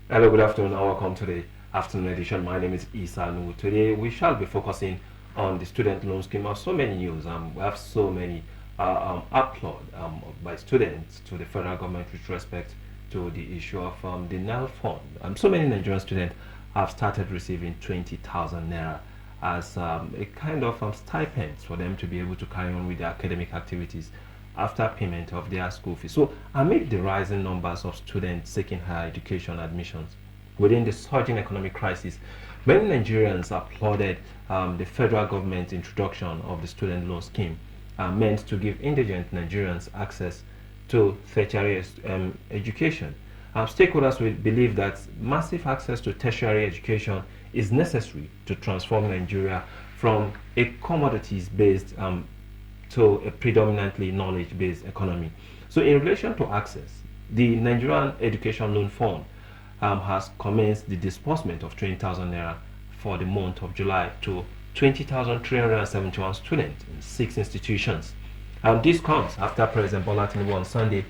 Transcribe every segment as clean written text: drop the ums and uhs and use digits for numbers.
Hello, good afternoon, and welcome to the afternoon edition. My name is Isa Nu. Today, we shall be focusing on the student loan scheme. We have so many news. We have so many applaud by students to the federal government with respect to the issue of the NEL fund. So many Nigerian students have started receiving 20,000 naira as a kind of stipend for them to be able to carry on with their academic activities after payment of their school fees. So, amid the rising numbers of students seeking higher education admissions within the surging economic crisis, many Nigerians applauded the federal government's introduction of the student loan scheme meant to give indigent Nigerians access to tertiary education. Stakeholders will believe that massive access to tertiary education is necessary to transform Nigeria from a commodities-based to a predominantly knowledge-based economy. So in relation to access, the Nigerian Education Loan Fund has commenced the disbursement of 20,000 naira for the month of July to 20,371 students in 6 institutions. This comes after President Bola Tinubu on Sunday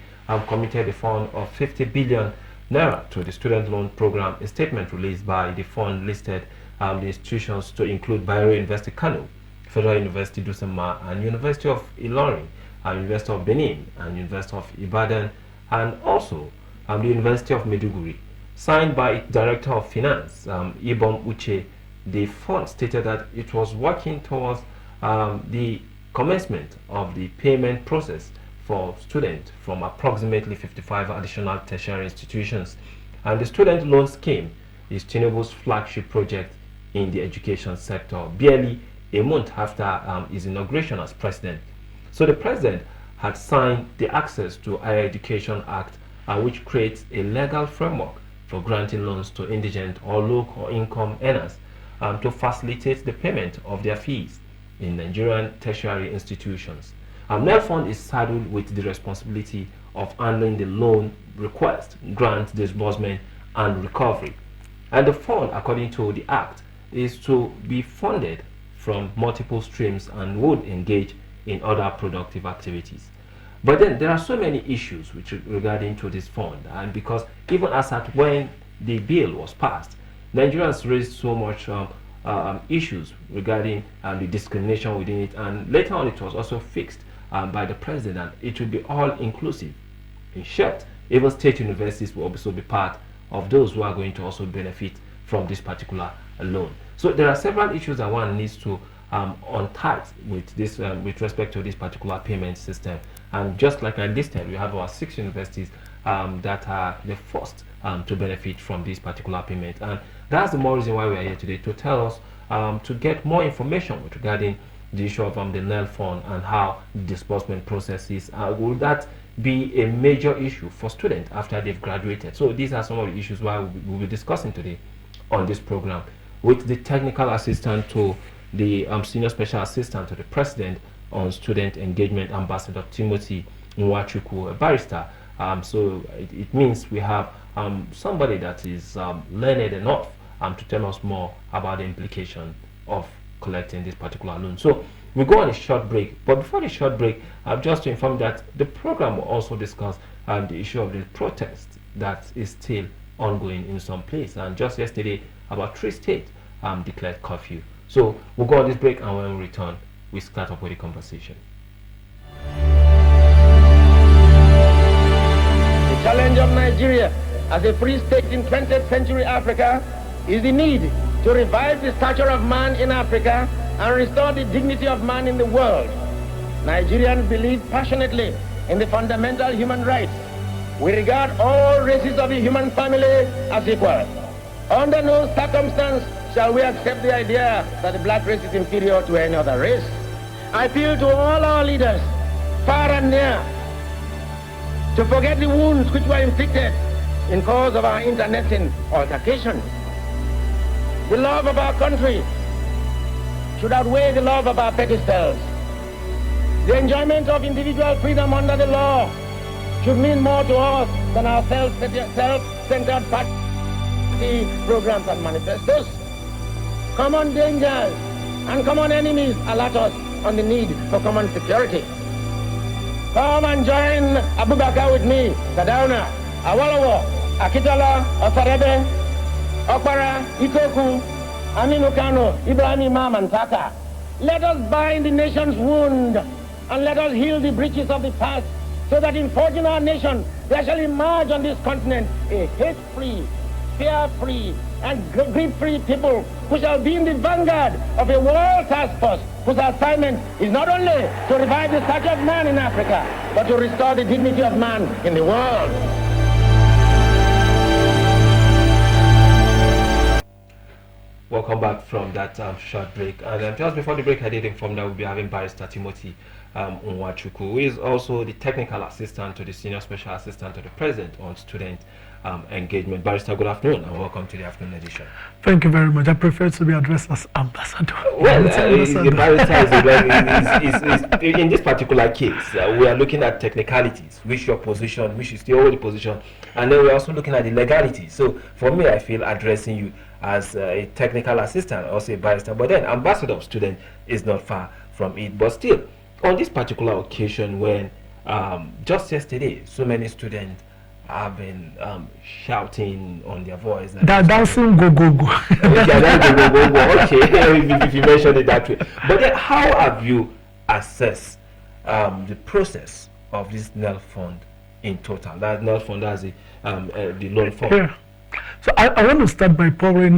committed a fund of 50 billion naira to the student loan program. A statement released by the fund listed the institutions to include Bayero University Kano, Federal University Dusama, and University of Ilorin, and University of Benin, and University of Ibadan, and also the University of Maiduguri. Signed by its Director of Finance, Ibom Uche, the fund stated that it was working towards the commencement of the payment process for students from approximately 55 additional tertiary institutions. And the student loan scheme is Tinubu's flagship project in the education sector, barely a month after his inauguration as president. So the president had signed the Access to Higher Education Act, which creates a legal framework for granting loans to indigent or low income earners to facilitate the payment of their fees in Nigerian tertiary institutions. NEL Fund is saddled with the responsibility of handling the loan request, grant disbursement, and recovery. And the fund, according to the Act, is to be funded from multiple streams and would engage in other productive activities. But then there are so many issues regarding to this fund, and because even as at when the bill was passed, Nigerians raised so much issues regarding the discrimination within it, and later on it was also fixed by the president, and it will be all inclusive. In short, even state universities will also be part of those who are going to also benefit from this particular loan. So there are several issues that one needs to untie with this, with respect to this particular payment system. And just like I listed, we have our 6 universities that are the first to benefit from this particular payment. And that's the more reason why we are here today, to tell us to get more information regarding the issue of the NEL fund and how the disbursement process is. Will that be a major issue for students after they've graduated? So these are some of the issues why we'll be discussing today on this program with the technical assistant to the senior special assistant to the president on student engagement, Ambassador Timothy Nwachukwu, a barrister. So it means we have somebody that is learned enough to tell us more about the implication of collecting this particular loan. So we go on a short break, but before the short break, just to inform that the program will also discuss the issue of the protest that is still ongoing in some place. And just yesterday, about 3 states declared curfew. So we'll go on this break, and when we return, we start up with the conversation. The challenge of Nigeria as a free state in 20th century Africa is the need to revive the stature of man in Africa and restore the dignity of man in the world. Nigerians believe passionately in the fundamental human rights. We regard all races of the human family as equal. Under no circumstance shall we accept the idea that the black race is inferior to any other race. I appeal to all our leaders, far and near, to forget the wounds which were inflicted in cause of our internecine altercations. The love of our country should outweigh the love of our petty selves. The enjoyment of individual freedom under the law should mean more to us than our self-centered party programs and manifestos. Common dangers and common enemies alert us on the need for common security. Come and join Abubakar with me, Sardauna, Awolowo, Akitola, Ofarebe, Okpara, Ikoku, Aminu Kano, Ibrahim Imam, and Taka. Let us bind the nation's wound and let us heal the breaches of the past so that in forging our nation, there shall emerge on this continent a hate-free, fear-free, and greed-free people who shall be in the vanguard of a world task force whose assignment is not only to revive the stature of man in Africa, but to restore the dignity of man in the world. Welcome back from that short break. And just before the break, I did inform that we'll be having Barrister Timothy Nwachukwu, who is also the technical assistant to the senior special assistant to the president on student engagement. Barrister, good afternoon and welcome to the afternoon edition. Thank you very much. I prefer to be addressed as ambassador. Well, the barrister is in this particular case, we are looking at technicalities, which your position, which is the only position, and then we're also looking at the legality. So for me, I feel addressing you as a technical assistant, also a barrister, but then ambassador of student is not far from it. But still, on this particular occasion when just yesterday, so many students have been shouting on their voice. They're dancing go go go. Okay, if you mention it that way. But then how have you assessed the process of this NEL fund in total? That NEL fund as the loan fund. Yeah. So I want to start by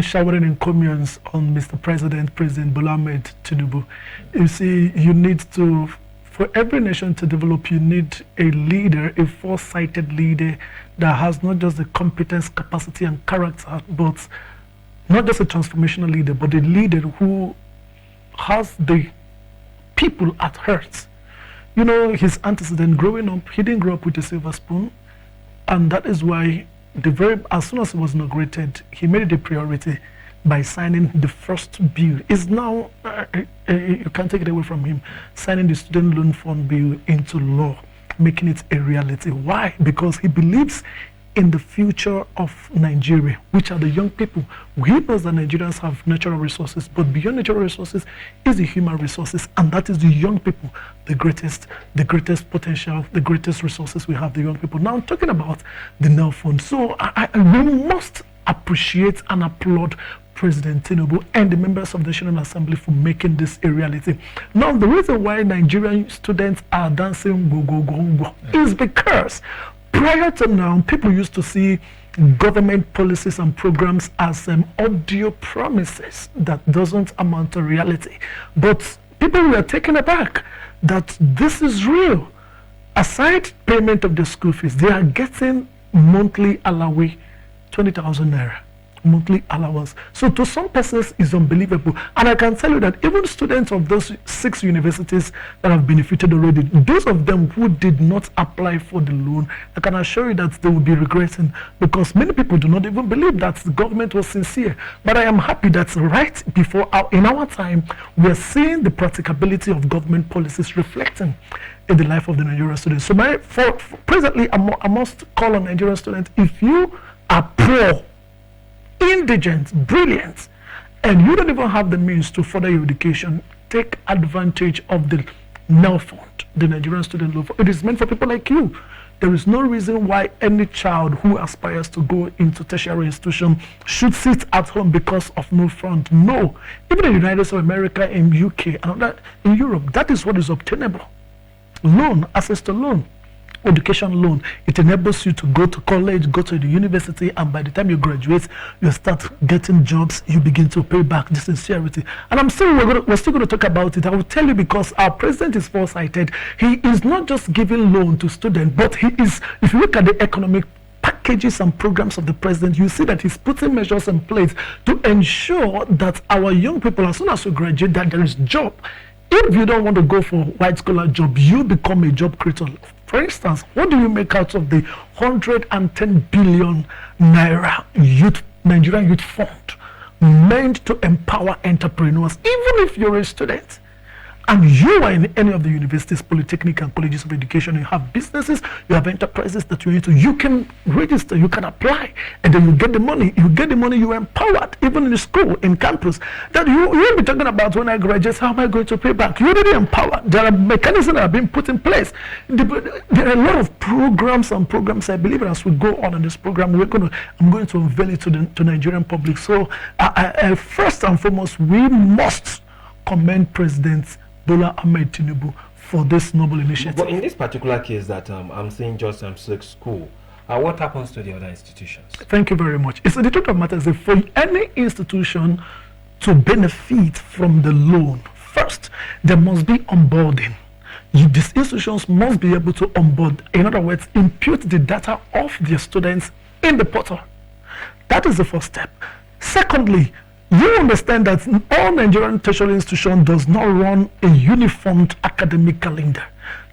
showering encomiums on Mr. President Bola Ahmed Tinubu. You see, you need to, for every nation to develop, you need a leader, a foresighted leader that has not just the competence, capacity, and character, but not just a transformational leader, but a leader who has the people at heart. You know, his antecedent growing up, he didn't grow up with a silver spoon, and that is why as soon as he was inaugurated, he made it a priority by signing the first bill. Is now, you can't take it away from him, signing the student loan fund bill into law, making it a reality. Why? Because he believes in the future of Nigeria, which are the young people. He knows that Nigerians have natural resources, but beyond natural resources is the human resources, and that is the young people, the greatest potential, the greatest resources we have, the young people. Now I'm talking about the NEL fund. So we must appreciate and applaud President Tinubu and the members of the National Assembly for making this a reality. Now, the reason why Nigerian students are dancing go go go go is because prior to now, people used to see government policies and programs as audio promises that doesn't amount to reality. But people were taken aback that this is real. Aside payment of the school fees, they are getting monthly allowance, 20,000 naira. Monthly allowance. So to some persons is unbelievable, and I can tell you that even students of those 6 universities that have benefited already, those of them who did not apply for the loan, I can assure you that they will be regretting, because many people do not even believe that the government was sincere. But I am happy that right before in our time, we are seeing the practicability of government policies reflecting in the life of the Nigerian students. So presently, I must call on Nigerian students: if you are poor, indigent, brilliant, and you don't even have the means to further your education, take advantage of the NEL fund, the Nigerian Student Loan Fund. It is meant for people like you. There is no reason why any child who aspires to go into tertiary institution should sit at home because of no fund. No. Even in the United States of America, in UK, and in Europe, that is what is obtainable. Loan, access to loan. Education loan, it enables you to go to college, go to the university, and by the time you graduate, you start getting jobs, you begin to pay back the sincerity. And we're still going to talk about it. I will tell you, because our president is foresighted. He is not just giving loan to students, but he is, if you look at the economic packages and programs of the president, you see that he's putting measures in place to ensure that our young people, as soon as you graduate, that there is job. If you don't want to go for white collar job, you become a job creator. For instance, what do you make out of the 110 billion naira Nigerian Youth Fund meant to empower entrepreneurs? Even if you're a student and you are in any of the universities, polytechnic and colleges of education, you have businesses, you have enterprises that you're into, you can register, you can apply, and then you get the money. You get the money, you're empowered, even in the school, in campus. That you'll be talking about when I graduate, how am I going to pay back? You're already empowered. There are mechanisms that have been put in place. There are a lot of programs and programs, I believe, as we go on in this program, I'm going to unveil it to Nigerian public. So first and foremost, we must commend President Bola Ahmed Tinubu for this noble initiative. But in this particular case that I'm seeing just six school, what happens to the other institutions? Thank you very much. It's the truth of matters that for any institution to benefit from the loan, first, there must be onboarding. These institutions must be able to onboard, in other words, impute the data of their students in the portal. That is the first step. Secondly, you understand that all Nigerian tertiary institution does not run a uniformed academic calendar.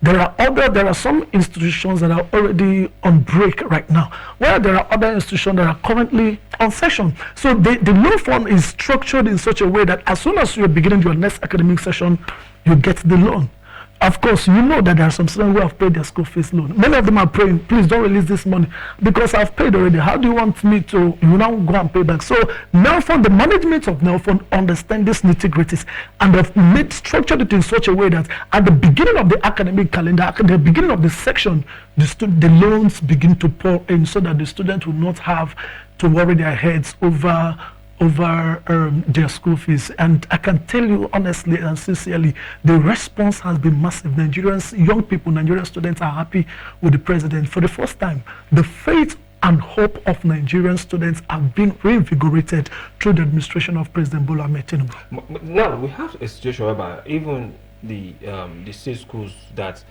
There are some institutions that are already on break right now, where there are other institutions that are currently on session. So the loan fund is structured in such a way that as soon as you're beginning your next academic session, you get the loan. Of course, you know that there are some students who have paid their school fees loan. Many of them are praying, please don't release this money because I've paid already. How do you want me to, now go and pay back? So NELFund, the management of NELFund understand these nitty-gritties and have structured it in such a way that at the beginning of the academic calendar, at the beginning of the section, the loans begin to pour in so that the student will not have to worry their heads over their school fees. And I can tell you honestly and sincerely, the response has been massive. Nigerians, young people, Nigerian students are happy with the president. For the first time, the faith and hope of Nigerian students have been reinvigorated through the administration of President Bola Ahmed Tinubu. Now, we have a situation whereby even the state schools that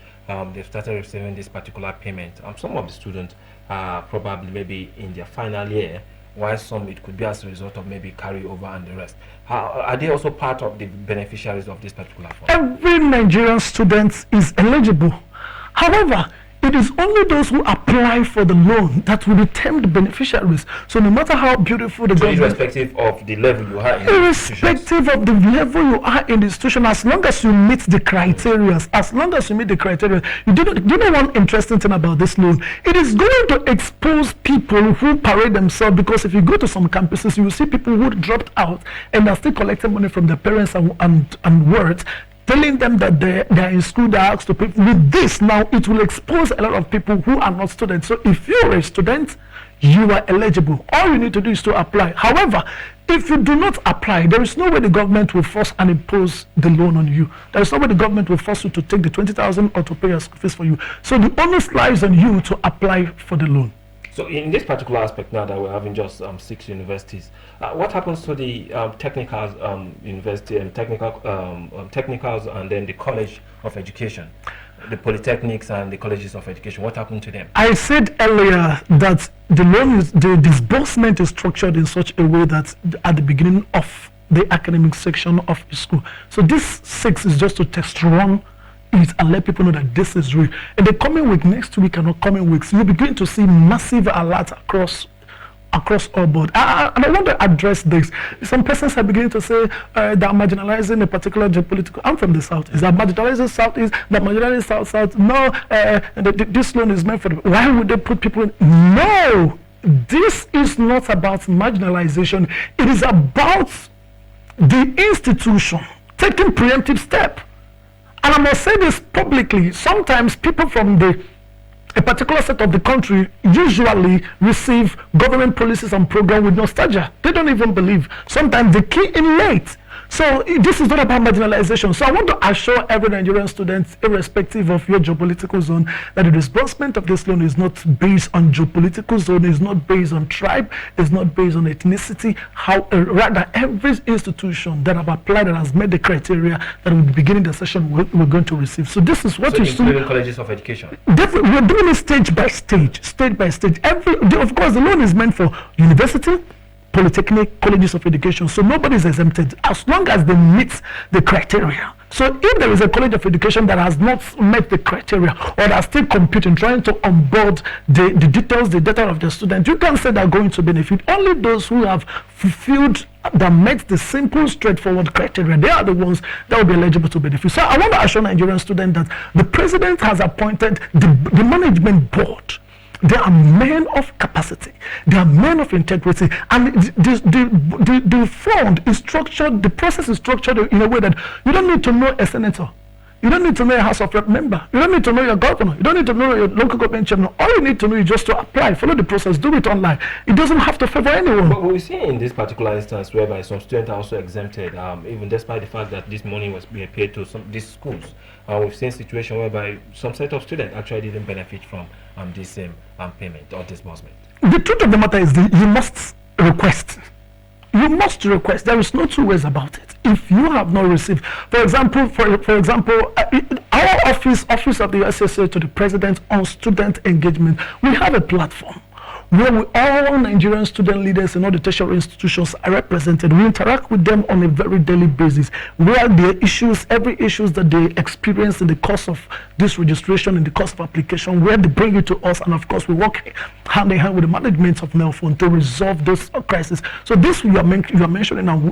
they've started receiving this particular payment, some of the students are probably maybe in their final year, while some it could be as a result of maybe carryover and the rest. Are they also part of the beneficiaries of this particular fund? Every Nigerian student is eligible. However, it is only those who apply for the loan that will be termed beneficiaries. So no matter how beautiful the government... irrespective of the level you are in irrespective of the level you are in the institution, as long as you meet the criteria, you know one interesting thing about this loan? It is going to expose people who parade themselves, because if you go to some campuses, you will see people who dropped out and are still collecting money from their parents and words, telling them that they're in school, they're asked to pay. With this now, it will expose a lot of people who are not students. So if you're a student, you are eligible. All you need to do is to apply. However, if you do not apply, there is no way the government will force and impose the loan on you. There is no way the government will force you to take the 20,000 or to pay your school fees for you. So the onus lies on you to apply for the loan. So in this particular aspect, now that we're having just 6 universities, what happens to the technicals university and technicals and then the College of Education, the polytechnics and the colleges of education? What happened to them? I said earlier that the disbursement is structured in such a way that at the beginning of the academic section of the school. So this 6 is just to test run it and let people know that this is real. In the coming week, next week and upcoming weeks, you'll be going to see massive alerts across all board. And I want to address this. Some persons are beginning to say they're marginalizing a particular geopolitical. I'm from the South. Is that marginalizing Southeast? That marginalizing South? No, this loan is meant for the... Why would they put people in? No! This is not about marginalization. It is about the institution taking preemptive step. And I must say this publicly, sometimes people from a particular set of the country usually receive government policies and programs with nostalgia. They don't even believe. Sometimes they key in late. So this is not about marginalization. So I want to assure every Nigerian student, irrespective of your geopolitical zone, that the disbursement of this loan is not based on geopolitical zone, is not based on tribe, is not based on ethnicity. Rather, every institution that have applied and has met the criteria that will be beginning the session, we're going to receive. So this is what you see. Including colleges of education. Definitely, we're doing it stage by stage. Of course, the loan is meant for university, polytechnic, colleges of education, so nobody is exempted as long as they meet the criteria. So if there is a college of education that has not met the criteria or that are still computing, trying to onboard the details, the data of the student, you can say they're going to benefit. Only those who have fulfilled that met the simple, straightforward criteria, they are the ones that will be eligible to benefit. So I want to assure Nigerian students that the president has appointed the management board. They are men of capacity. They are men of integrity. And the fund is structured, the process is structured in a way that you don't need to know a senator. You don't need to know a House of Rep member. You don't need to know your governor. You don't need to know your local government chairman. All you need to know is just to apply, follow the process, do it online. It doesn't have to favor anyone. But we see in this particular instance whereby some students are also exempted, even despite the fact that this money was being paid to these schools. We've seen situation whereby some set of students actually didn't benefit from this payment or disbursement. The truth of the matter is that you must request. You must request. There is no two ways about it. If you have not received, for example, our office of the USSA to the president on student engagement, we have a platform where all Nigerian student leaders in all the tertiary institutions are represented. We interact with them on a very daily basis, where their issues, every issues that they experience in the course of this registration, in the course of application, where they bring it to us, and of course we work hand in hand with the management of NELFON to resolve those crises. So this you are mentioning now,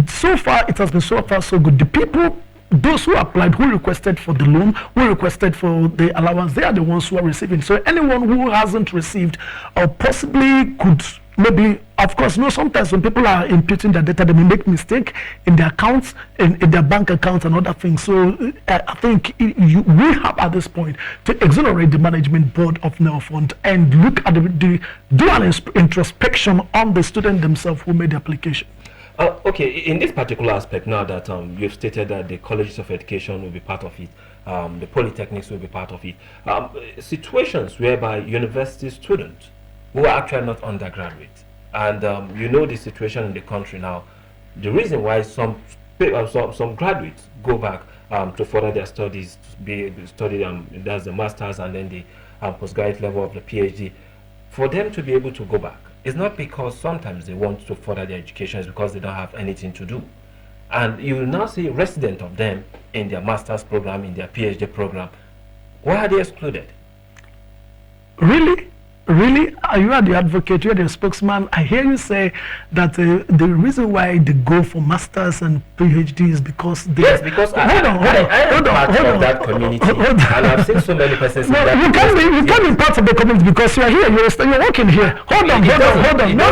so far it has been so far so good. The people, those who applied, who requested for the loan, who requested for the allowance, they are the ones who are receiving. So anyone who hasn't received or possibly could maybe, of course, sometimes when people are imputing their data, they may make mistake in their accounts, in their bank accounts and other things. So I think we have at this point to exonerate the management board of NELFOND and look at do an introspection on the student themselves who made the application. Okay, in this particular aspect, now that you've stated that the colleges of education will be part of it, the polytechnics will be part of it, situations whereby university students who are actually not undergraduates, and the situation in the country now, the reason why some graduates go back to further their studies, that's the masters and then the postgraduate level of the PhD, for them to be able to go back, it's not because sometimes they want to further their education, it's because they don't have anything to do. And you will now see resident of them in their master's program, in their PhD program. Why are they excluded? Really? Really? You are the advocate, you are the spokesman. I hear you say that the reason why they go for masters and PhD is because they... Yes, because I am part of that community. And I've seen so many persons in that community. You can't be part of the community because you are here, you're working here. Hold on. No.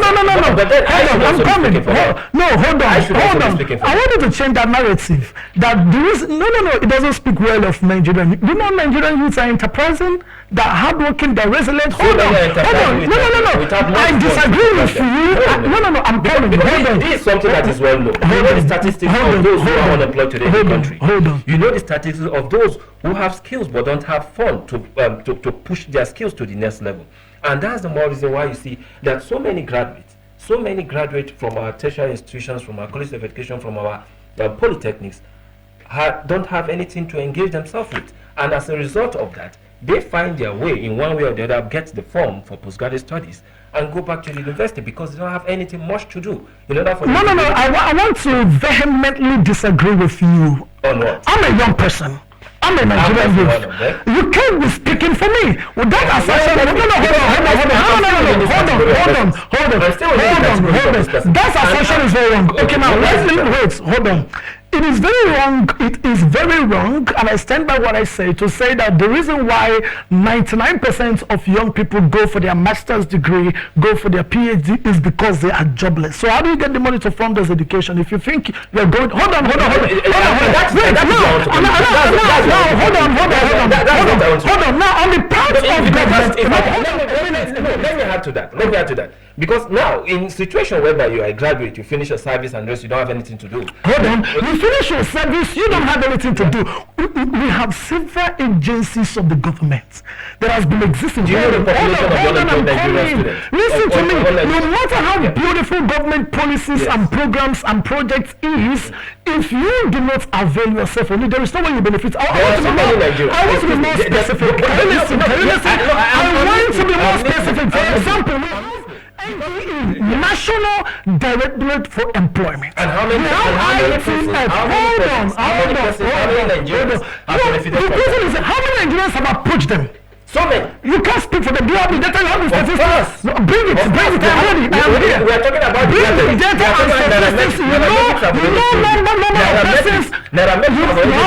But then I'm coming. Hold on. I wanted to change that narrative. That there is... No, it doesn't speak well of Nigerian. You know Nigerian youths are enterprising, they're hardworking, they're resilient. Hold on. No. I disagree with you. No. I'm coming. Hold on. This is something that is well known. You know the statistics of those who are unemployed today in the country. Hold on. You know the statistics of those who have skills but don't have fund to push their skills to the next level. And that's the more reason why you see that so many graduates from our tertiary institutions, from our colleges of education, from our polytechnics, don't have anything to engage themselves with. And as a result of that, they find their way in one way or the other, get the form for postgraduate studies and go back to the university because they don't have anything much to do. No. I want to vehemently disagree with you. On what? I'm a young person. I'm a Nigerian youth. You can't be speaking for me. Well, that assumption. That assumption is very wrong. Okay, now wait. Hold on. It is very wrong. It is very wrong, and I stand by what I say to say that the reason why 99% of young people go for their master's degree, go for their PhD, is because they are jobless. So how do you get the money to fund this education? If you think you're going, hold on. Now, on the part of let me add to that. Because now, in situation whereby you are a graduate, you finish your service and rest, you don't have anything to do. Hold on. You finish your service, you don't have anything to do. We have several agencies of the government that has been existing. Listen to me. No matter how beautiful government policies and programs and projects is, if you do not avail yourself of it, there is no way you benefit. I want to be more specific. I want to be more specific. For example, National Directorate for Employment. And how many Nigerians have approached them? So many. You can't speak for them. Do you have the data? You have the statistics? No, bring it. I'm ready. We are talking about bring the data and statistics. You have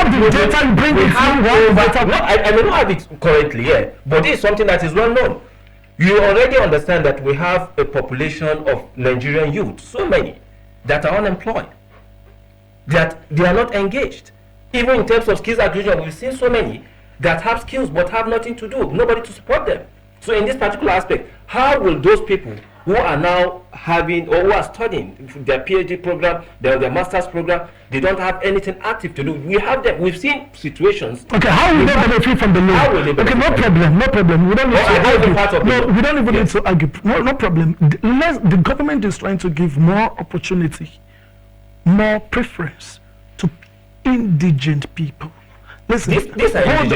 the data. You bring it. I may not have it currently here, but this is something that is well known. You already understand that we have a population of Nigerian youth, so many, that are unemployed, that they are not engaged. Even in terms of skills acquisition, we've seen so many that have skills but have nothing to do, nobody to support them. So in this particular aspect, how will those people who are now having or who are studying their PhD program, their master's program, they don't have anything active to do? We have them. We've seen situations. Okay, how will they benefit from the law? Okay, no problem. We don't need to argue. No, we don't even need to argue. No problem. The government is trying to give more opportunity, more preference to indigent people. Listen, hold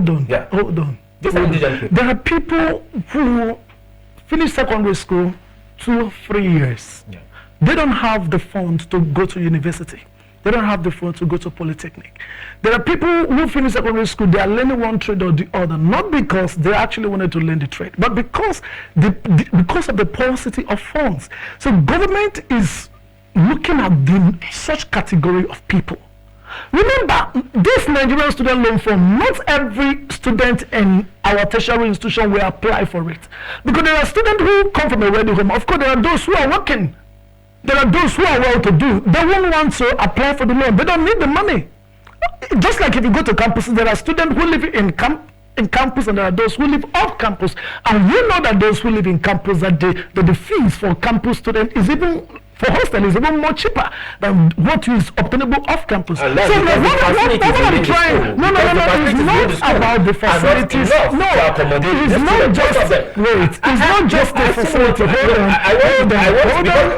on. There are people who finish secondary school 2-3 years. Yeah. They don't have the funds to go to university. They don't have the funds to go to polytechnic. There are people who finish secondary school, they are learning one trade or the other, not because they actually wanted to learn the trade, but because of the paucity of funds. So government is looking at such category of people. Remember, this Nigerian student loan form, not every student in our tertiary institution will apply for it. Because there are students who come from a wealthy home. Of course, there are those who are working. There are those who are well-to-do. They won't want to apply for the loan. They don't need the money. Just like if you go to campuses, there are students who live in campus and there are those who live off campus. And you know that those who live in campus, that the fees for campus students is even... for hostel is even more cheaper than what is obtainable off campus. So what I'm trying, no, it's not about the facilities. No, it's not just wait. It's not just the facility. Hold on.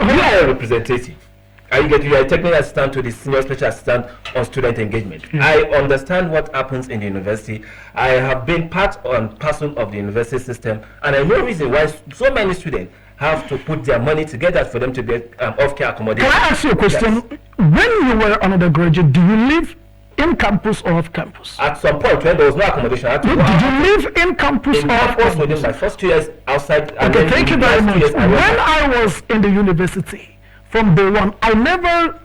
You are a representative. You are a technical assistant to the senior special assistant on student engagement. I understand what happens in the university. I have been part and parcel of the university system, and I know reason why so many students have to put their money together for them to get off-care accommodation. Can I ask you a question? Yes. When you were an undergraduate, do you live in campus or off campus? At some point, when there was no accommodation, I had to did you live in campus or off campus? Within my first 2 years outside. Okay, thank you very much. When I was in the university, from day one, I never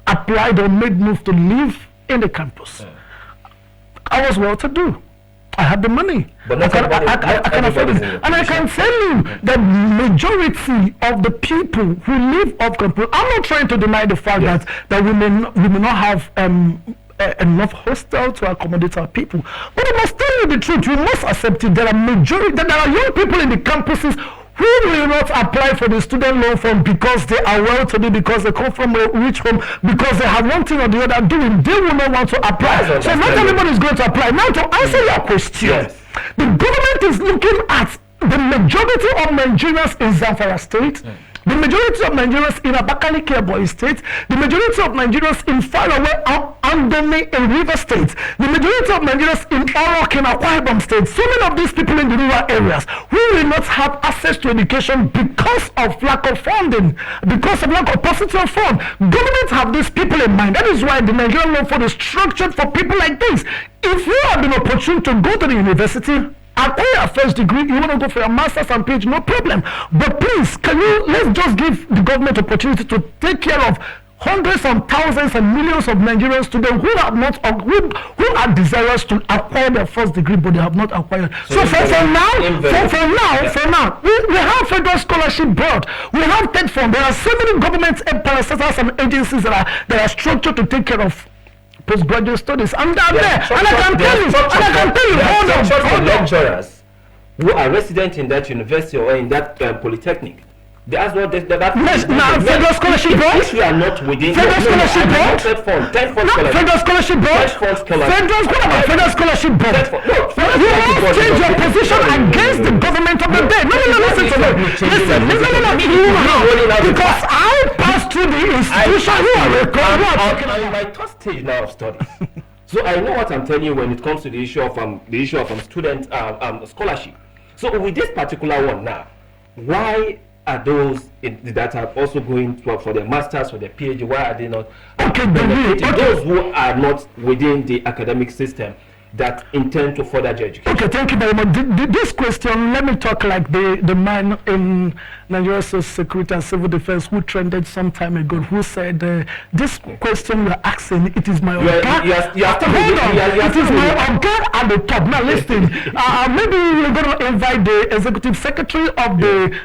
applied or made move to live in the campus. I was well-to-do. I had the money. But I can afford it. And I can tell you that majority of the people who live off campus, I'm not trying to deny the fact that we may not have enough hostel to accommodate our people. But I must tell you the truth. You must accept it. There are young people in the campuses who will not apply for the student loan form because they are well-to-do, because they come from a rich home, because they have one thing or the other doing. They will not want to apply. So not everybody is going to apply. Now, to answer your question, the government is looking at the majority of Nigerians in Zamfara State, the majority of Nigerians in Abakaliki Ebonyi State, the majority of Nigerians in faraway Andomi in River State, the majority of Nigerians in Orok in Akwa Ibom State, so many of these people in the rural areas who will not have access to education because of lack of funding, because of lack of paucity of fund. Government have these people in mind. That is why the Nigerian loan fund is structured for people like this. If you have been opportune to go to the university, acquire a first degree, you want to go for a master's and PhD, no problem. But please, let's just give the government opportunity to take care of hundreds and thousands and millions of Nigerian students who are desirous to acquire their first degree, but they have not acquired. So for now, we have federal scholarship board, we have TED fund. There are so many government parastatals and agencies that are structured to take care of postgraduate studies, and they're there. And I can tell you, hold on. Lecturers who are resident in that university or in that polytechnic, that's what federal scholarship board. If you are not within federal scholarship board, federal scholarship board, federal scholarship board. You must change your position against the government of the day. No, listen to me. Because I passed through the institution. I'm in my third stage now of studies. So I know what I'm telling you when it comes to the issue of student scholarship. So with this particular one now, why are those that are also going for their masters, for their PhD, why are they not okay. Those who are not within the academic system that intend to further their education? Okay, thank you very much. This question, let me talk like the man in Nigeria's Security and Civil Defense who trended some time ago, who said, this question you're asking, it is my Oga. It is my Oga at the top. Now listen, maybe you're going to invite the Executive Secretary of the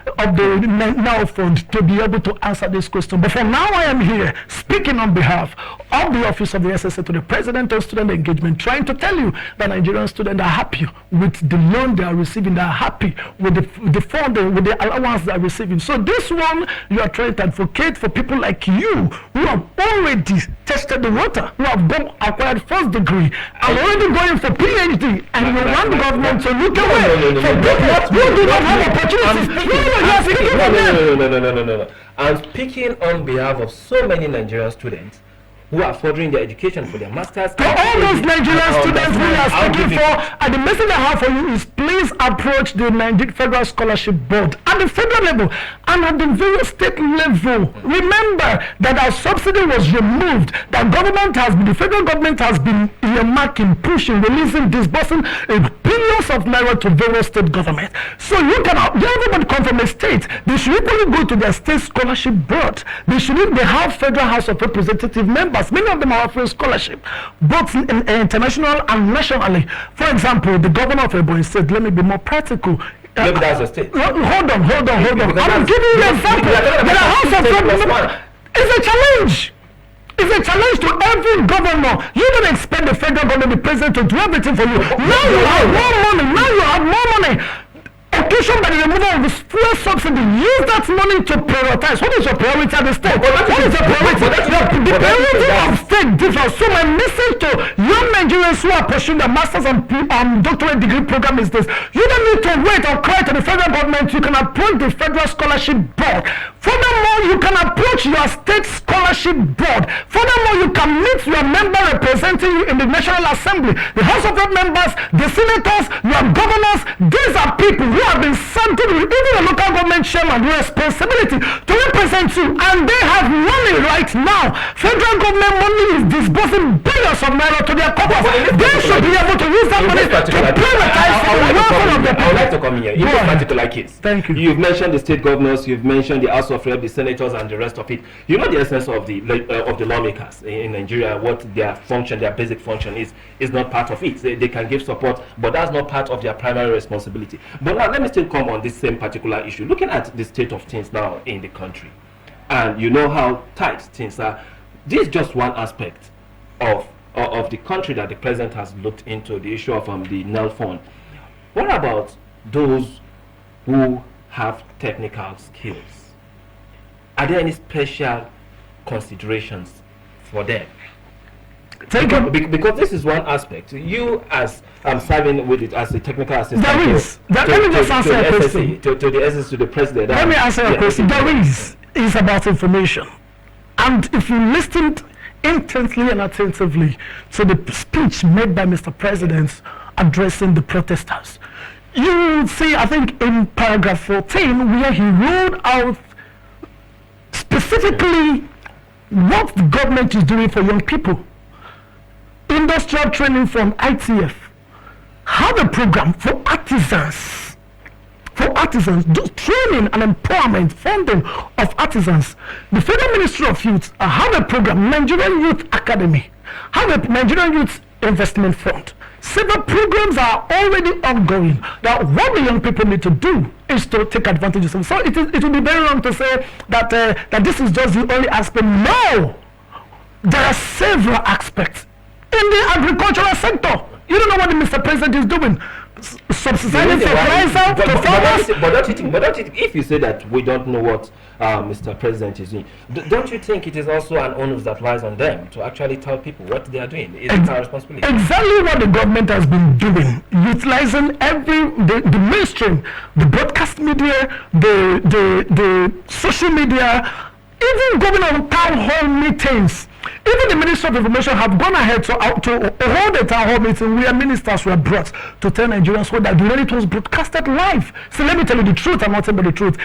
Now Fund to be able to answer this question. But for now, I am here speaking on behalf of the Office of the SSA to the President of Student Engagement, trying to tell you that Nigerian students are happy with the loan they are receiving, they are happy with the funding, with the allowance they are receiving. So this one, you are trying to advocate for people like you who have already tested the water, who have acquired first degree, and already going for PhD, and you want the government to look away from people who do not have opportunities. No. I'm speaking on behalf of so many Nigerian students who are furthering their education for their masters. To all those Nigerian students we are speaking for, and the message I have for you is please approach the Nigerian Federal Scholarship Board at the federal level and at the various state level. Remember that our subsidy was removed, that the federal government has been earmarking, pushing, releasing, disbursing billions of naira to various state governments. So everybody come from a state, they should equally go to their state scholarship board. They have Federal House of Representative members. Many of them are offering scholarship, both international and nationally. For example, the governor of Ebonyi State, let me be more practical. Maybe that's a state. Hold on. I'm giving you an example. The House of Representatives is a challenge. It's a challenge to every governor. You don't expect the federal government, the president, to do everything for you. Now you have more money. Occasioned by the removal of the fuel subsidy, use that money to prioritize. What is your priority at the state? What is your priority? The priority of state differs. So my message to young Nigerians who are pursuing their master's and doctorate degree program is this: you don't need to wait or cry to the federal government. You can approach the Federal Scholarship Board. Furthermore, you can approach your state scholarship board. Furthermore, you can meet your member representing you in the National Assembly, the House of Rep members, the senators, your governors. These are people who have been sent to even the local government chairman the responsibility to represent you, and they have money right now. Federal government money is disbursing billions of naira to their coffers. They should be able to use that money to privatize the welfare of the people. I would like to come in here. In this particular case, thank you. You've mentioned the state governors, you've mentioned the House of Rep, the senators, and the rest of it. You know the essence of the lawmakers in Nigeria. What their function, their basic function is not part of it. They can give support, but that's not part of their primary responsibility. But now let me still come on this same particular issue. Looking at the state of things now in the country, and you know how tight things are. This is just one aspect of the country that the president has looked into, the issue of the NEL fund. What about those who have technical skills? Are there any special considerations for them? Because this is one aspect. You, as serving with it as a technical assistant, there is. Let me just answer a question. To the essence, to the president. Let me answer a question. There is. It's about information. And if you listened intently and attentively to the speech made by Mr. President addressing the protesters, you will see, I think, in paragraph 14, where he rolled out specifically what the government is doing for young people. Industrial training from ITF, have a program for artisans, training and empowerment, funding of artisans. The Federal Ministry of Youth have a program, Nigerian Youth Academy, have a Nigerian Youth Investment Fund. Several programs are already ongoing. Now, what the young people need to do is to take advantage of them. So it would be very wrong to say that this is just the only aspect. No, there are several aspects. In the agricultural sector, you don't know what the Mr. President is doing. Subsidizing fertilizer to farmers. But don't you think, if you say that we don't know what Mr. President is doing, don't you think it is also an onus that lies on them to actually tell people what they are doing? It's our responsibility. Exactly what the government has been doing, utilizing the mainstream, the broadcast media, the social media, even going on town hall meetings. Even the Ministry of Information have gone ahead to hold a town hall meeting where ministers were brought to tell Nigerians what they're doing. It was broadcasted live. So let me tell you the truth, I'm not telling you the truth.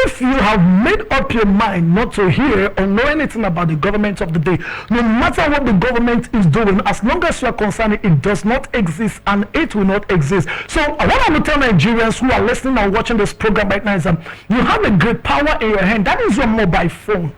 if you have made up your mind not to hear or know anything about the government of the day, no matter what the government is doing, as long as you are concerned, it does not exist and it will not exist. So what I will tell Nigerians who are listening and watching this program right now is you have a great power in your hand. That is your mobile phone.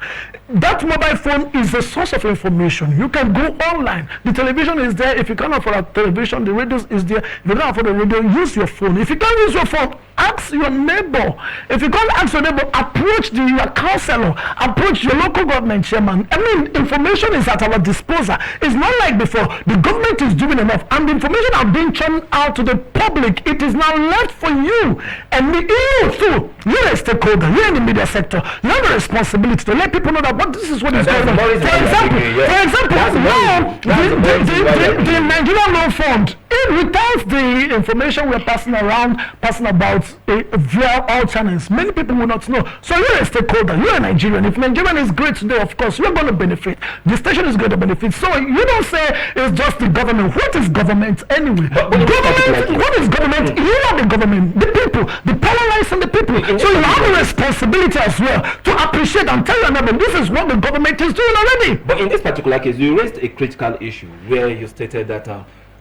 That mobile phone is a source of information. You can go online. The television is there. If you can't afford a television, the radio is there. If you can't afford a radio, use your phone. If you can't use your phone, ask your neighbor. If you can't ask your neighbor, approach your counselor, approach your local government chairman. I mean, information is at our disposal. It's not like before. The government is doing enough, and the information are being churned out to the public. It is now left for you and you too. You're a stakeholder. You're in the media sector. You have a responsibility to let people know that this is what is going on. For example, now the Nigerian Law Fund, without the information we're passing about via all channels, many people will not know. So you're a stakeholder, you're a Nigerian. If Nigerian is great today, of course, you're going to benefit. The station is going to benefit. So you don't say it's just the government. What is government anyway? What is government? You are the government, the people. The power lies in the people. So you have a responsibility as well to appreciate and tell your neighbor, this is what the government is doing already. But in this particular case, you raised a critical issue where you stated that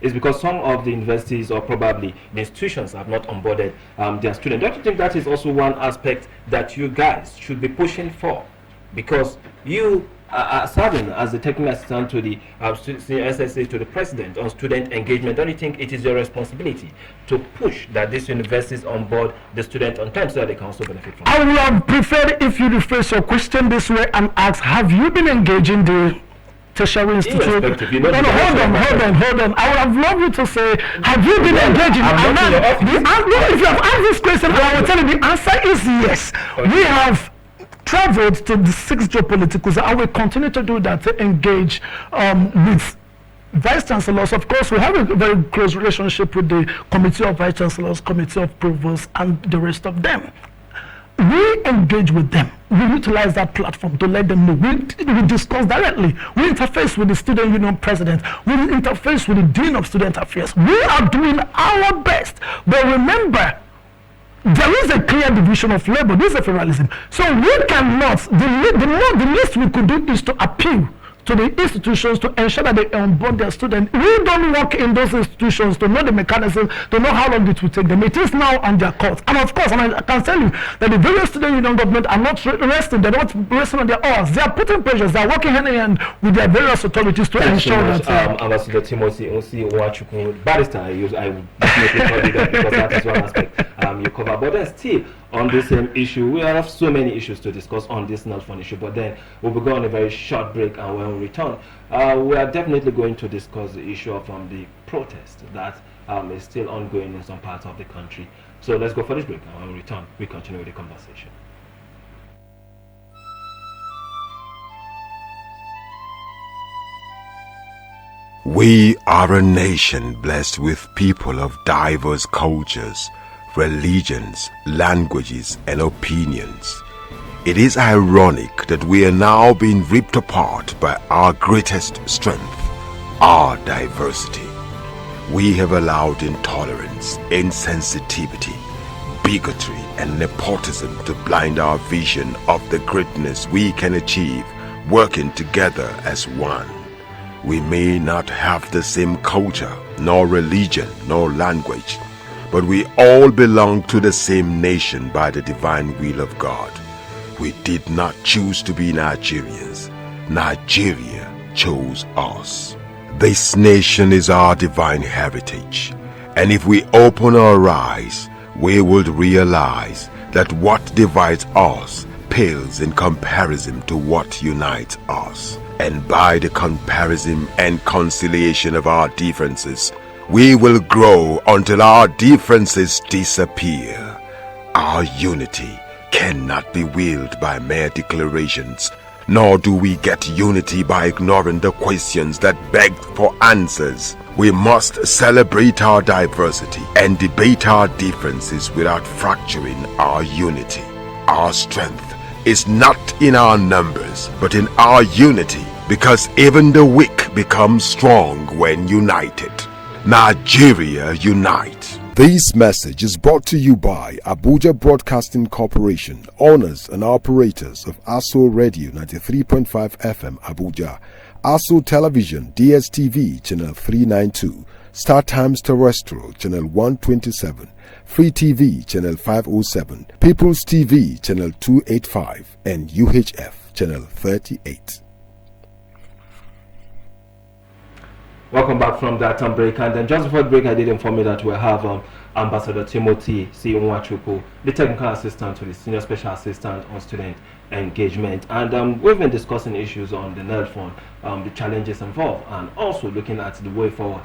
it's because some of the universities or probably the institutions have not onboarded their students. Don't you think that is also one aspect that you guys should be pushing for? Because you are serving as the technical assistant to the SSA, to the president on student engagement. Don't you think it is your responsibility to push that these universities onboard the student on time so that they can also benefit from it? I would have preferred if you rephrase your question this way and ask, have you been engaging the Tertiary Institute? Hold on. I would have loved you to say, have you been engaging? If you have asked this question, I will tell you the answer is yes. Okay. We have traveled to the 6 geopoliticals and we continue to do that, to engage with vice chancellors. Of course, we have a very close relationship with the committee of vice chancellors, committee of provosts, and the rest of them. We engage with them. We utilize that platform to let them know. We discuss directly. We interface with the student union president. We interface with the dean of student affairs. We are doing our best. But remember, there is a clear division of labor. This is a federalism. So we cannot, the least we could do is to appeal to the institutions to ensure that they onboard their students. We don't work in those institutions to know the mechanism, to know how long it will take them. It is now on their court. And of course, I can tell you that the various student union government are not resting. They're not resting on their oars. They are putting pressures. They are working hand in hand with their various authorities to ensure that. Ambassador Timothy Osi Nwachukwu, barrister, I would definitely call you that because that is one aspect you cover. But then still, on this same issue, we have so many issues to discuss on this NALFON issue, but then we'll be going on a very short break, and when we return, we are definitely going to discuss the issue of the protest that is still ongoing in some parts of the country. So let's go for this break, and when we return, we continue with the conversation. We are a nation blessed with people of diverse cultures, religions, languages, and opinions. It is ironic that we are now being ripped apart by our greatest strength, our diversity. We have allowed intolerance, insensitivity, bigotry, and nepotism to blind our vision of the greatness we can achieve working together as one. We may not have the same culture, nor religion, nor language, but we all belong to the same nation by the divine will of God. We did not choose to be Nigerians. Nigeria chose us. This nation is our divine heritage, and if we open our eyes, we would realize that what divides us pales in comparison to what unites us. And by the comparison and conciliation of our differences, we will grow until our differences disappear. Our unity cannot be willed by mere declarations, nor do we get unity by ignoring the questions that beg for answers. We must celebrate our diversity and debate our differences without fracturing our unity. Our strength is not in our numbers, but in our unity, because even the weak become strong when united. Nigeria unite. This message is brought to you by Abuja Broadcasting Corporation, owners and operators of ASO Radio 93.5 FM Abuja, ASO Television DSTV Channel 392, Star Times Terrestrial Channel 127, Free TV Channel 507, People's TV Channel 285, and UHF Channel 38. Welcome back from that break, and then just before the break I did inform you that we have Ambassador Timothy C. Nwachukwu, the technical assistant to the senior special assistant on student engagement, and we've been discussing issues on the NEL fund, the challenges involved, and also looking at the way forward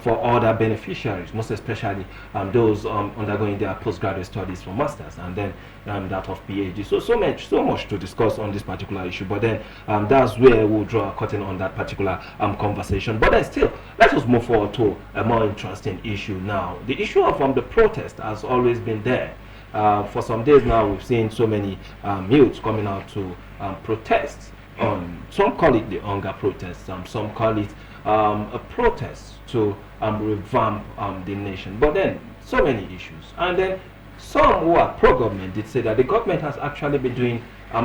for other beneficiaries, most especially those undergoing their postgraduate studies for masters and then that of PhD. So much to discuss on this particular issue, but then that's where we'll draw a curtain on that particular conversation. But then still, let us move forward to a more interesting issue now. The issue of the protest has always been there. For some days now, we've seen so many youths coming out to protest. Some call it the hunger protest, some call it a protest to revamp the nation. But then, so many issues. And then, some who are pro-government did say that the government has actually been doing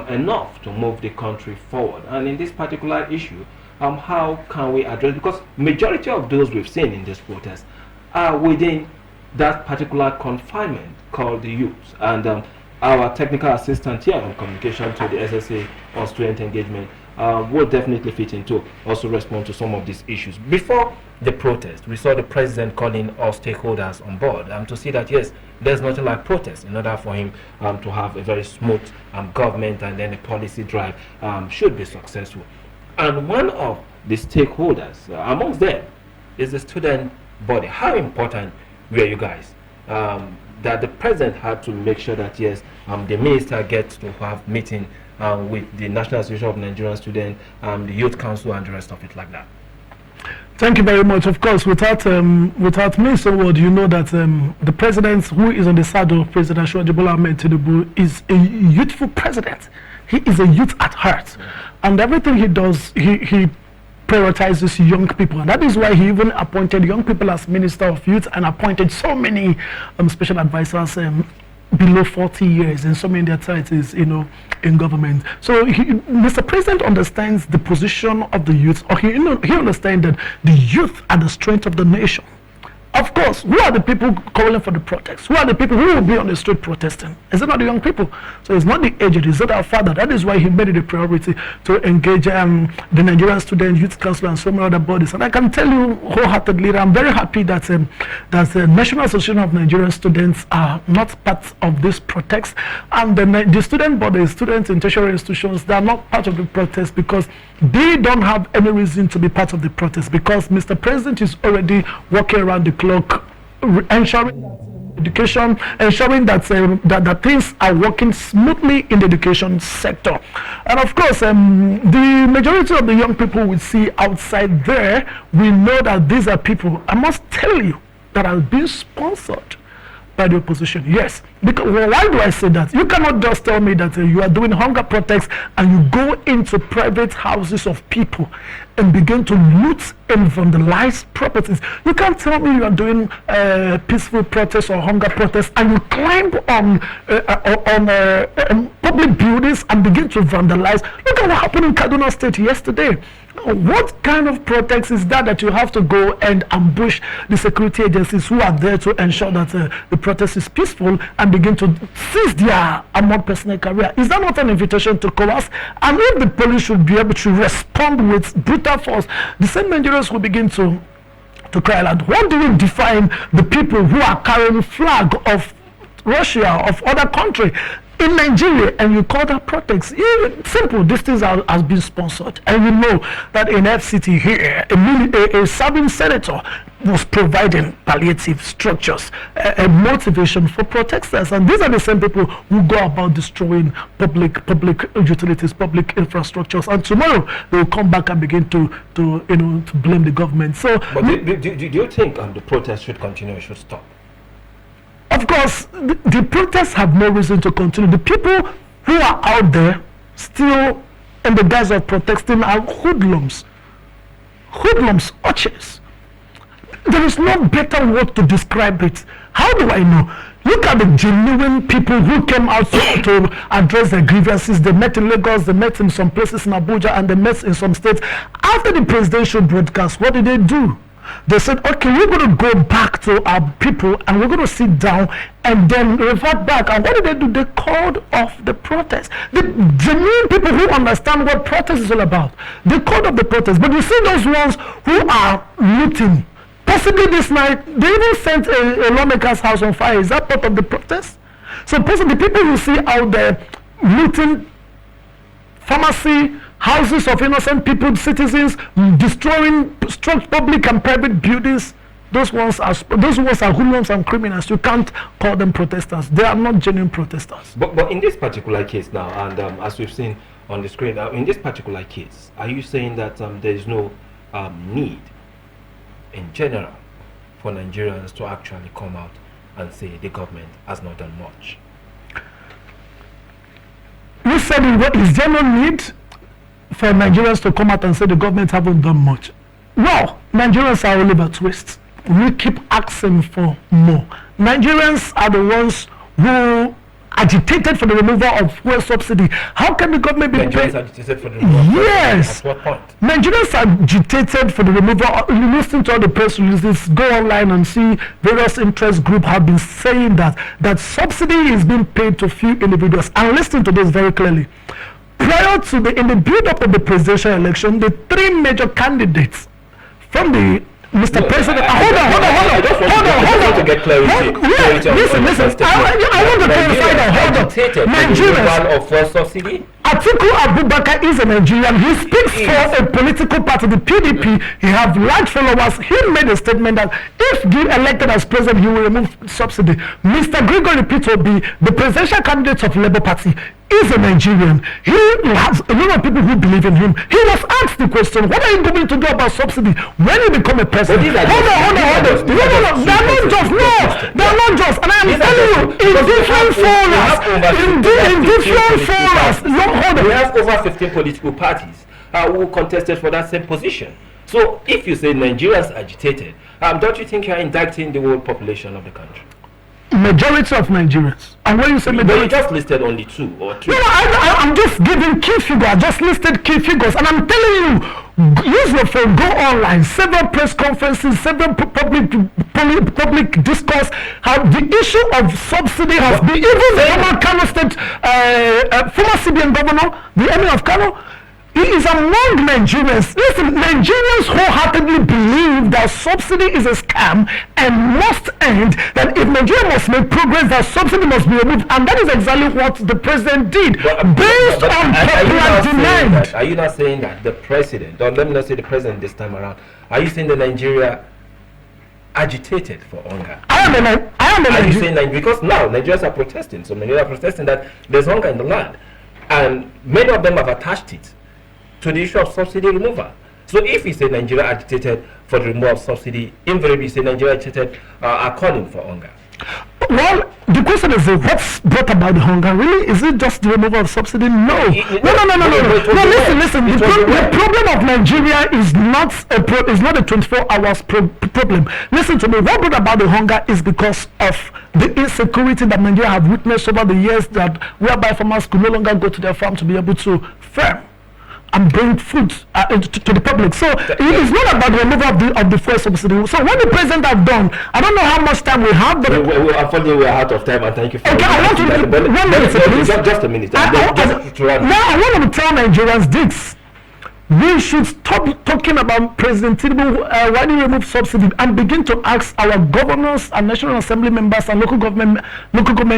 enough to move the country forward. And in this particular issue, how can we address, because majority of those we've seen in this protest are within that particular confinement called the youth. And our technical assistant here on communication to the SSA on student engagement will definitely fit into also respond to some of these issues. Before the protest, we saw the president calling all stakeholders on board to see that yes, there's nothing like protest in order for him to have a very smooth government, and then the policy drive should be successful. And one of the stakeholders amongst them is the student body. How important were you guys that the president had to make sure that yes, the minister gets to have meeting with the National Association of Nigerian Students, the Youth Council, and the rest of it like that? Thank you very much. Of course, without me, so what you know that the president who is on the saddle of President Bola Ahmed Tinubu is a youthful president. He is a youth at heart, and everything he does, he prioritizes young people, and that is why he even appointed young people as Minister of Youth and appointed so many special advisors below 40 years and so many authorities, in government. So Mr. President understands the position of the youth, or he understands that the youth are the strength of the nation. Of course, who are the people calling for the protest? Who are the people who will be on the street protesting? Is it not the young people? So it's not the aged, it's not our father. That is why he made it a priority to engage the Nigerian Student Youth Council and so many other bodies. And I can tell you wholeheartedly, I'm very happy that the National Association of Nigerian Students are not part of this protest. And the student bodies, students in tertiary institutions, they are not part of the protest because they don't have any reason to be part of the protest, because Mr. President is already working around the clock, ensuring that things are working smoothly in the education sector. And of course, the majority of the young people we see outside there, we know that these are people, I must tell you, that are being sponsored by the opposition. Yes, because why do I say that? You cannot just tell me that you are doing hunger protests and you go into private houses of people and begin to loot and vandalize properties. You can't tell me you are doing peaceful protests or hunger protests and you climb on public buildings and begin to vandalize. Look at what happened in Kaduna State yesterday. What kind of protest is that you have to go and ambush the security agencies who are there to ensure that the protest is peaceful and begin to seize their armored personnel career? Is that not an invitation to coerce? And if the police should be able to respond with brutal force, the same Nigerians will begin to cry out. What do you define the people who are carrying flag of Russia, of other country, in Nigeria, and you call that protest? Simple. These things has been sponsored, and you know that in FCT here, a serving senator was providing palliative structures, a motivation for protesters, and these are the same people who go about destroying public utilities, public infrastructures, and tomorrow they will come back and begin to blame the government. So, but do you think the protest should continue or should stop? Of course, the protests have no reason to continue. The people who are out there still in the guise of protesting are hoodlums, urchins. There is no better word to describe it. How do I know? Look at the genuine people who came out to address their grievances. They met in Lagos, they met in some places in Abuja, and they met in some states. After the presidential broadcast, what did they do? They said, okay, we're going to go back to our people and we're going to sit down and then revert back. And what did they do? They called off the protest. The genuine people who understand what protest is all about, they called off the protest. But you see those ones who are looting. Possibly this night, they even sent a lawmaker's house on fire. Is that part of the protest? So possibly the people you see out there looting pharmacy, houses of innocent people, citizens, destroying public and private buildings, those ones are hoodlums and criminals. You can't call them protesters. They are not genuine protesters. But in this particular case now, and as we've seen on the screen, in this particular case, are you saying that there is no need in general for Nigerians to actually come out and say the government has not done much? You said what is there no need for Nigerians to come out and say the government haven't done much? No, Nigerians are all about twists. We keep asking for more. Nigerians are the ones who agitated for the removal of fuel subsidy. How can the government be Nigerians agitated for the removal of yes. At what point? Nigerians agitated for the removal. You listen to all the press releases, go online and see various interest groups have been saying that subsidy is being paid to few individuals. And listen to this very clearly. Prior to in the build-up of the presidential election, the three major candidates from the Mr. President, hold on. To get clarity. Listen. I want to clarify that. Hold on. Nigerians of fuel subsidy. Atiku Abubakar is a Nigerian. He speaks for a political party, the PDP. He has large followers. He made a statement that if elected as president, he will remove subsidy. Mr. Gregory Peter B, the presidential candidate of Labour Party, is a Nigerian. He has a lot of people who believe in him. He was asked the question, what are you going to do about subsidy when you become a president? Hold on. No. They're not just. And I'm telling you, in different forums. We have over 15 political parties who contested for that same position. So if you say Nigerians agitated, don't you think you're indicting the whole population of the country? Majority of Nigerians. And when you say majority, you just listed only 2 or 3. No, I'm just giving key figures. I just listed key figures, and I'm telling you, use your phone, go online. Several press conferences, several public discourse. The issue of subsidy has been. Even the former Kano State, former CBN governor, the Emir of Kano. He is among Nigerians. Listen, Nigerians wholeheartedly believe that subsidy is a scam and must end. That if Nigeria must make progress, that subsidy must be removed. And that is exactly what the president did, based on popular demand. Are you not saying that the president, or let me not say the president this time around, are you saying that Nigeria agitated for hunger? I am a Are you saying that because now Nigerians are protesting, so many are protesting that there's hunger in the land, and many of them have attached it to the issue of subsidy removal. So if we say Nigeria agitated for the removal of subsidy, invariably say Nigeria agitated are calling for hunger. Well, the question is, what's brought about the hunger? Really? Is it just the removal of subsidy? No. Listen. The problem of Nigeria is not a 24 hours problem. Listen to me. What brought about the hunger is because of the insecurity that Nigeria have witnessed over the years, that whereby farmers could no longer go to their farm to be able to farm and bring food to the public. So it is not about the removal of the fuel subsidy. So what the president have done, I don't know how much time we have, but unfortunately we're out of time, and thank you for okay, I want to just a minute. Now I want to tell Nigerians this. We should stop talking about President Tinubu why do you remove subsidy and begin to ask our governors and National Assembly members and local government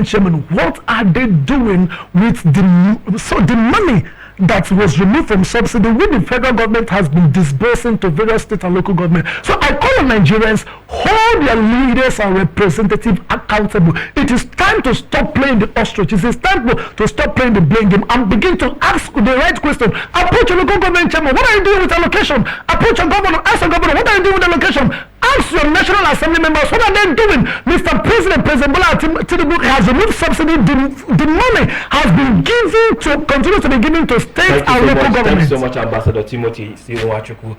chairmen, what are they doing with the money that was removed from subsidy, which the federal government has been disbursing to various state and local government. So I call on Nigerians, hold their leaders and representatives accountable. It is time to stop playing the ostrich. It is time to stop playing the blame game and begin to ask the right question. Approach your local government chairman, what are you doing with allocation? Approach your governor, ask your governor, what are you doing with allocation? Ask your National Assembly members, what are they doing? Mr. President Bola Tinubu has removed subsidy. The money has been given to, continue to be given to state and local government. Thank you so much, Ambassador Timothy Nwachukwu,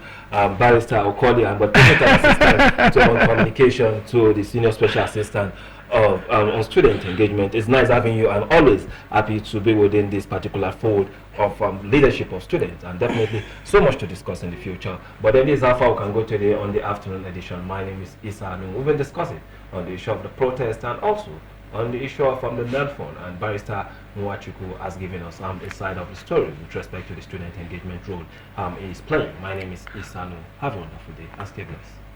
Barrister Okoli, and technical assistant to communication to the senior special assistant of on student engagement. It's nice having you, and always happy to be within this particular fold of leadership of students, and definitely so much to discuss in the future. But then this is how far we can go today on the afternoon edition. My name is Isa Anu. We've been discussing on the issue of the protest and also on the issue of the NELFON, and Barrister Nwachukwu has given us a side of the story with respect to the student engagement role he is playing. My name is Isa Anu. Have a wonderful day and stay blessed.